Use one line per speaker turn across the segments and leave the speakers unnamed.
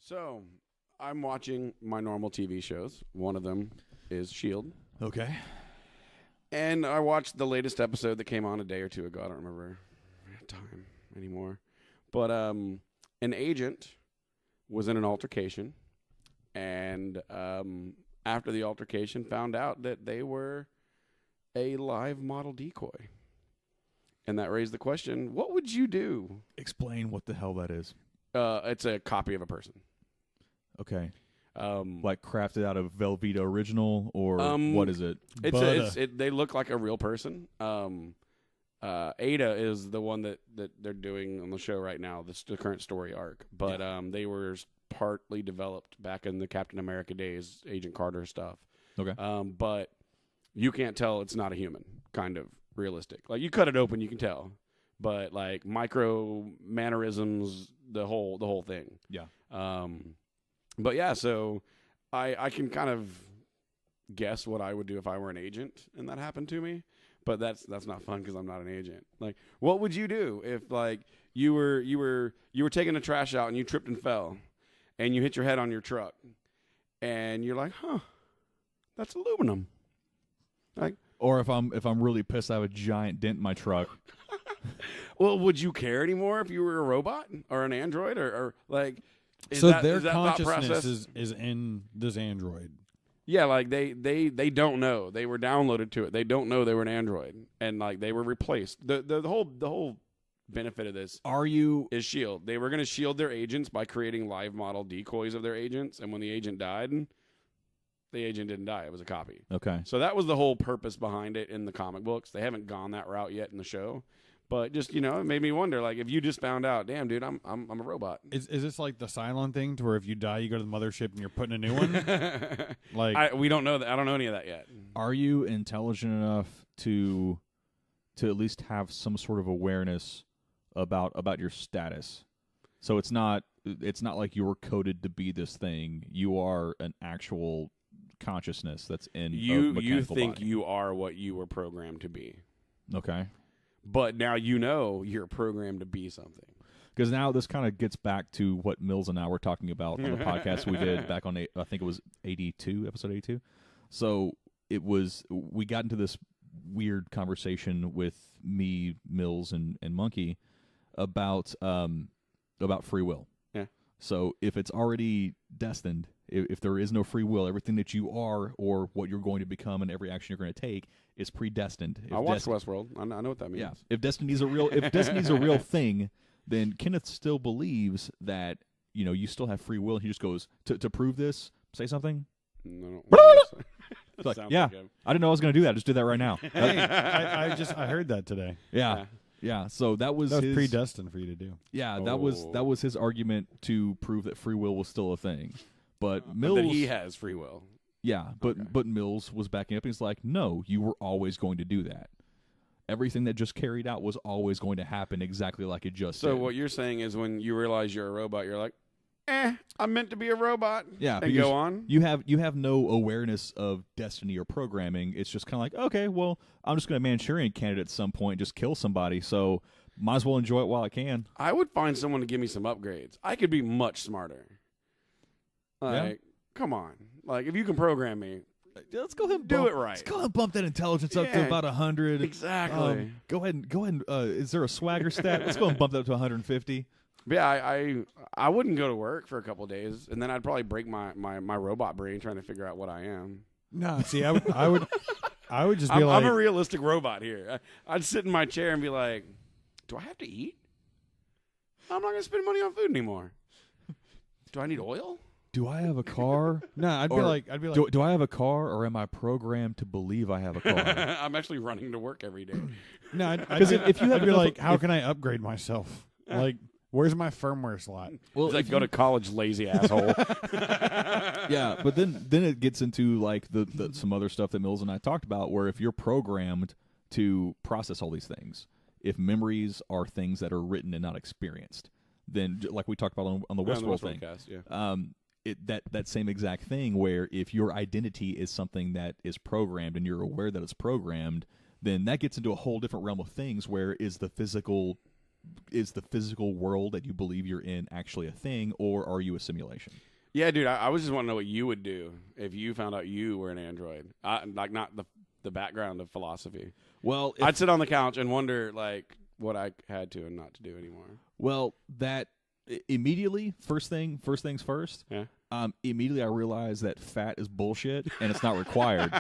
So, I'm watching my normal TV shows. One of them is S.h.i.e.L.D.
Okay.
And I watched the latest episode that came on a day or two ago. I don't remember time anymore. But an agent was in an altercation. And after the altercation, found out that they were a live model decoy. And that raised the question, what would you do?
Explain what the hell that is.
It's a copy of a person.
Okay. Like crafted out of Velveeta original, or what is it?
They look like a real person. Ada is the one that they're doing on the show right now, the current story arc. But they were partly developed back in the Captain America days, Agent Carter stuff.
Okay.
But you can't tell it's not a human, kind of realistic. Like, you cut it open, you can tell. But like micro mannerisms, the whole thing.
Yeah.
But yeah, so I can kind of guess what I would do if I were an agent and that happened to me. But that's not fun because I'm not an agent. Like, what would you do if like you were taking the trash out and you tripped and fell, and you hit your head on your truck, and you're like, huh, that's aluminum. Like,
or if I'm really pissed, I have a giant dent in my truck.
Well, would you care anymore if you were a robot or an android or like?
So their consciousness is in this android.
Yeah, like they don't know. They were downloaded to it. They don't know they were an android, and like they were replaced. The whole benefit of this is S.h.i.e.L.D. They were going to shield their agents by creating live model decoys of their agents, and when the agent died, the agent didn't die. It was a copy.
Okay.
So that was the whole purpose behind it in the comic books. They haven't gone that route yet in the show. But just, it made me wonder, like, if you just found out, damn, dude, I'm a robot.
Is this like the Cylon thing, to where if you die, you go to the mothership and you're putting a new one? Like,
we don't know that. I don't know any of that yet.
Are you intelligent enough to at least have some sort of awareness about your status? So it's not like you're coded to be this thing. You are an actual consciousness that's in
you.
A
You think
body.
you are what you were programmed to be.
Okay.
But now you're programmed to be something.
Because now this kind of gets back to what Mills and I were talking about on the podcast we did back on, I think it was episode 82. So we got into this weird conversation with me, Mills, and Monkey about free will.
Yeah.
So if it's already destined, if there is no free will, everything that you are or what you're going to become and every action you're going to take is predestined.
I watched Westworld. I know what that means.
Yeah. If destiny's a real thing, then Kenneth still believes that you still have free will. He just goes to prove this. Say something.
No.
Like, yeah, I didn't know I was going to do that. Just did that right now.
hey, I heard that today.
Yeah. So that was his,
predestined for you to do.
Yeah, that was his argument to prove that free will was still a thing. But Mills,
that he has free will.
Yeah, but Mills was backing up. He's like, no, you were always going to do that. Everything that just carried out was always going to happen exactly like it just did.
So what you're saying is when you realize you're a robot, you're like, I'm meant to be a robot.
Yeah,
and go on.
You have no awareness of destiny or programming. It's just kind of like, okay, well, I'm just going to Manchurian candidate at some point, just kill somebody. So might as well enjoy it while I can.
I would find someone to give me some upgrades. I could be much smarter. Like, come on. Like, if you can program me,
let's go ahead and
do it right.
Let's go ahead and bump that intelligence up to about 100.
Exactly.
Go ahead and is there a swagger stat? Let's go and bump that up to 150.
Yeah, I wouldn't go to work for a couple of days, and then I'd probably break my robot brain trying to figure out what I am.
No, see, I would just be
I'm a realistic robot here. I'd sit in my chair and be like, do I have to eat? I'm not going to spend money on food anymore. Do I need oil?
Do I have a car?
No, I'd be like,
do I have a car, or am I programmed to believe I have a car?
I'm actually running to work every day.
No, because if you have, I'd be like, how can I upgrade myself? Like, where's my firmware slot?
Well, it's like, go to college, lazy asshole.
Yeah, but then it gets into like the some other stuff that Mills and I talked about, where if you're programmed to process all these things, if memories are things that are written and not experienced, then like we talked about on the Westworld thing,
cast, yeah.
That same exact thing, where if your identity is something that is programmed and you're aware that it's programmed, then that gets into a whole different realm of things, where is the physical is the physical world that you believe you're in actually a thing, or are you a simulation?
Yeah, dude, I was just want to know what you would do if you found out you were an android. Like, not the background of philosophy.
Well,
I'd sit on the couch and wonder, like, what I had to and not to do anymore.
Well, that immediately, first things first.
Yeah.
Immediately I realized that fat is bullshit and it's not required.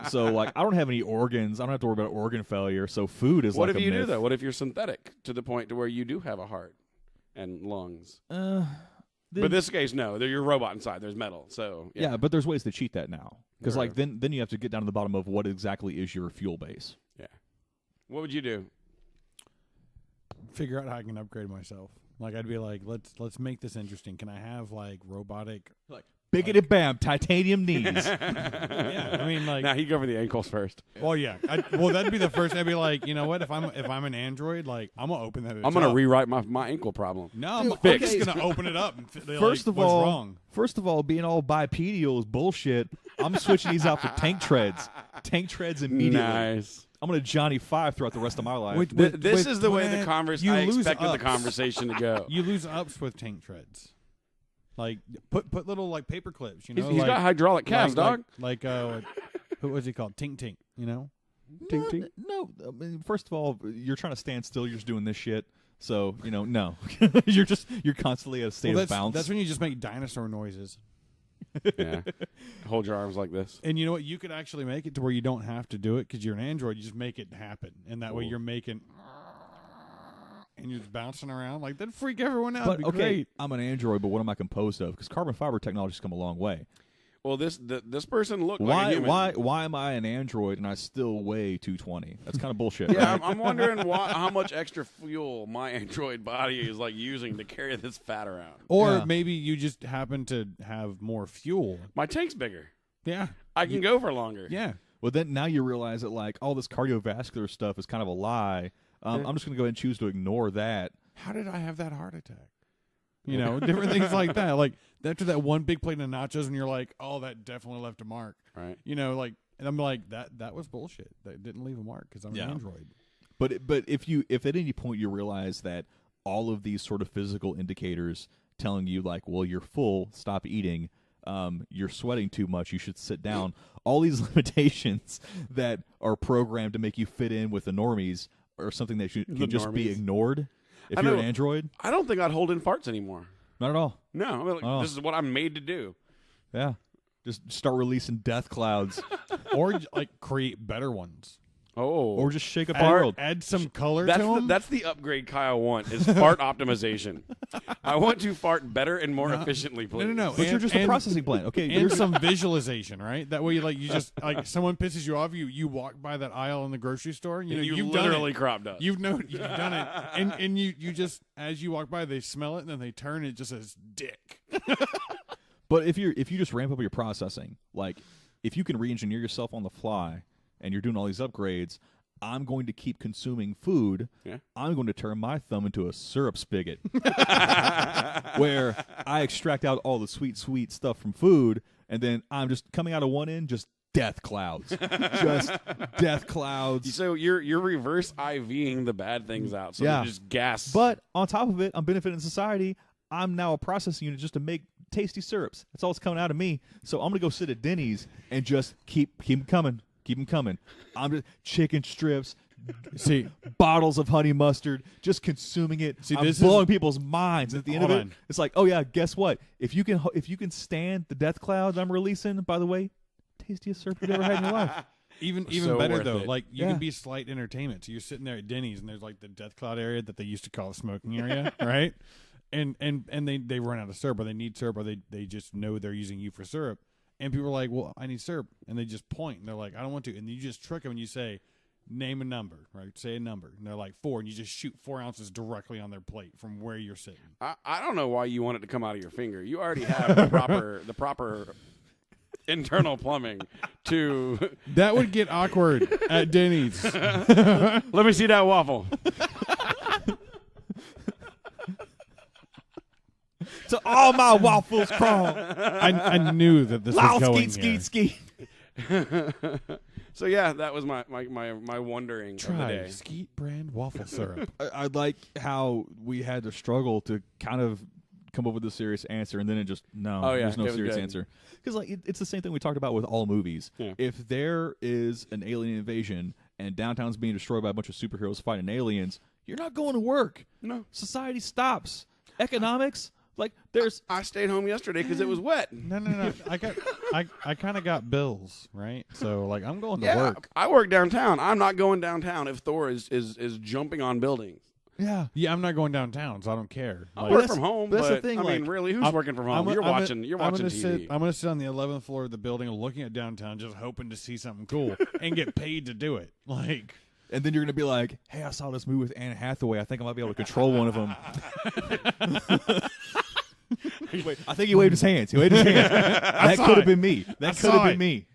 So, like, I don't have any organs. I don't have to worry about organ failure. So food is
What
like a
if you
myth.
do, though? What if you're synthetic to the point to where you do have a heart and lungs? But in this case, no. You're a robot inside. There's metal. So
yeah, but there's ways to cheat that now. Because
There
like then you have to get down to the bottom of what exactly is your fuel base.
Yeah. What would you do?
Figure out how I can upgrade myself. Like, I'd be like, let's make this interesting. Can I have like robotic?
Like biggity bam, titanium knees.
Yeah, I mean, like,
Now you go for the ankles first.
well, yeah, well, that'd be the first. I'd be like, you know what? If I'm an android, like, I'm gonna open that.
I'm gonna rewrite my ankle problem.
No, I'm
fix.
just gonna open it up. And
First of
what's
all,
wrong?
being all bipedal is bullshit. I'm switching these out for tank treads. Tank treads immediately.
Nice.
I'm gonna Johnny 5 throughout the rest of my life.
This is the way the
you
I
lose
expected the
ups.
conversation to go.
You lose ups with tank treads. Like, put little like paper clips. You know,
He's got hydraulic calves, dog.
Like who was he called? Tink Tink. You know.
Tink, tink.
No, I mean, first of all, you're trying to stand still. You're just doing this shit. So no, you're constantly at a state of bounce.
That's when you just make dinosaur noises.
Yeah. Hold your arms like this.
And you know what? You could actually make it to where you don't have to do it because you're an android. You just make it happen, and that way you're making, and you're just bouncing around like that'd freak everyone out.
But
It'd be
okay,
great.
I'm an android, but what am I composed of? Because carbon fiber technology's come a long way.
Well, this person looked like a human.
Why am I an android and I still weigh 220? That's kind of bullshit.
Yeah,
right?
I'm wondering how much extra fuel my android body is like using to carry this fat around.
Or
Yeah.
maybe you just happen to have more fuel.
My tank's bigger.
Yeah.
I can go for longer.
Yeah.
Well, then now you realize that like all this cardiovascular stuff is kind of a lie. I'm just going to go ahead and choose to ignore that.
How did I have that heart attack? You know, different things like that. Like after that one big plate of nachos, and you're like, "Oh, that definitely left a mark."
Right.
You know, like, and I'm like, that was bullshit. That didn't leave a mark because I'm
Yeah.
an android.
But if at any point you realize that all of these sort of physical indicators telling you like, well, you're full, stop eating, you're sweating too much, you should sit down, all these limitations that are programmed to make you fit in with the normies are something that can just be
normies.
ignored if
I
you're
know.
an android.
I don't think I'd hold in farts anymore.
Not at all.
No, I mean, like,
Oh.
this is what I'm made to do.
Yeah. Just start releasing death clouds
Or like create better ones.
Oh,
or just shake up the
Add,
world.
add some color
that's
to them.
that's the upgrade Kyle want is fart optimization. I want to fart better and more efficiently, please.
no.
But you're just a
and-
processing plant. Okay,
and
you're
some visualization, right? That way, like, you just like someone pisses you off, you walk by that aisle in the grocery store, you know,
You
you've
literally
done
cropped up.
it. You've done it, and you just as you walk by, they smell it, and then they turn, it just says dick.
But if you just ramp up your processing, like if you can re-engineer yourself on the fly and you're doing all these upgrades, I'm going to keep consuming food.
Yeah.
I'm going to turn my thumb into a syrup spigot where I extract out all the sweet stuff from food, and then I'm just coming out of one end, just death clouds. Just death clouds.
So you're reverse IVing the bad things out. So
Yeah.
they're just gas.
But on top of it, I'm benefiting society. I'm now a processing unit just to make tasty syrups. That's all that's coming out of me. So I'm going to go sit at Denny's and just keep them coming. Keep them coming. I'm just chicken strips,
See,
bottles of honey mustard, just consuming it.
See,
I'm
this
blowing
is-
people's minds. At the end of
Hold
it,
on.
it's like, oh yeah, guess what? If you can stand the death clouds I'm releasing, by the way, tastiest syrup you've ever had in your life.
even
So
better
worth
though,
it.
like you
Yeah.
can be slight entertainment. So you're sitting there at Denny's, and there's like the death cloud area that they used to call the smoking area, right? And they run out of syrup, or they need syrup, or they just know they're using you for syrup. And people are like, well, I need syrup. And they just point, and they're like, I don't want to. And you just trick them, and you say, name a number, right? Say a number. And they're like 4, and you just shoot 4 ounces directly on their plate from where you're sitting.
I don't know why you want it to come out of your finger. You already have the proper internal plumbing to.
That would get awkward at Denny's.
Let me see that waffle.
To all my waffles crawl.
I knew that this
Loud
was going
skeet,
here.
skeet, skeet.
So yeah, that was my wondering of the
Try
day.
Skeet brand waffle syrup.
I like how we had to struggle to kind of come up with a serious answer, and then it just there's no
it was
serious
good.
answer. Because like it's the same thing we talked about with all movies.
Yeah.
If there is an alien invasion and downtown's being destroyed by a bunch of superheroes fighting aliens, you're not going to work.
No.
Society stops. Economics, like there's.
I stayed home yesterday because it was wet.
No. I kind of got bills, right? So like I'm going to
Yeah,
work.
I work downtown. I'm not going downtown if Thor is jumping on buildings.
Yeah, I'm not going downtown, so I don't care.
I
Like,
work from home,
that's the
but
thing,
I mean,
like,
really, who's working from home? You're watching TV.
I'm gonna sit on the 11th floor of the building, looking at downtown, just hoping to see something cool and get paid to do it. Like,
And then you're gonna be like, "Hey, I saw this movie with Anne Hathaway. I think I might be able to control one of them." I think he waved his hands. That could have been me. That could have been me.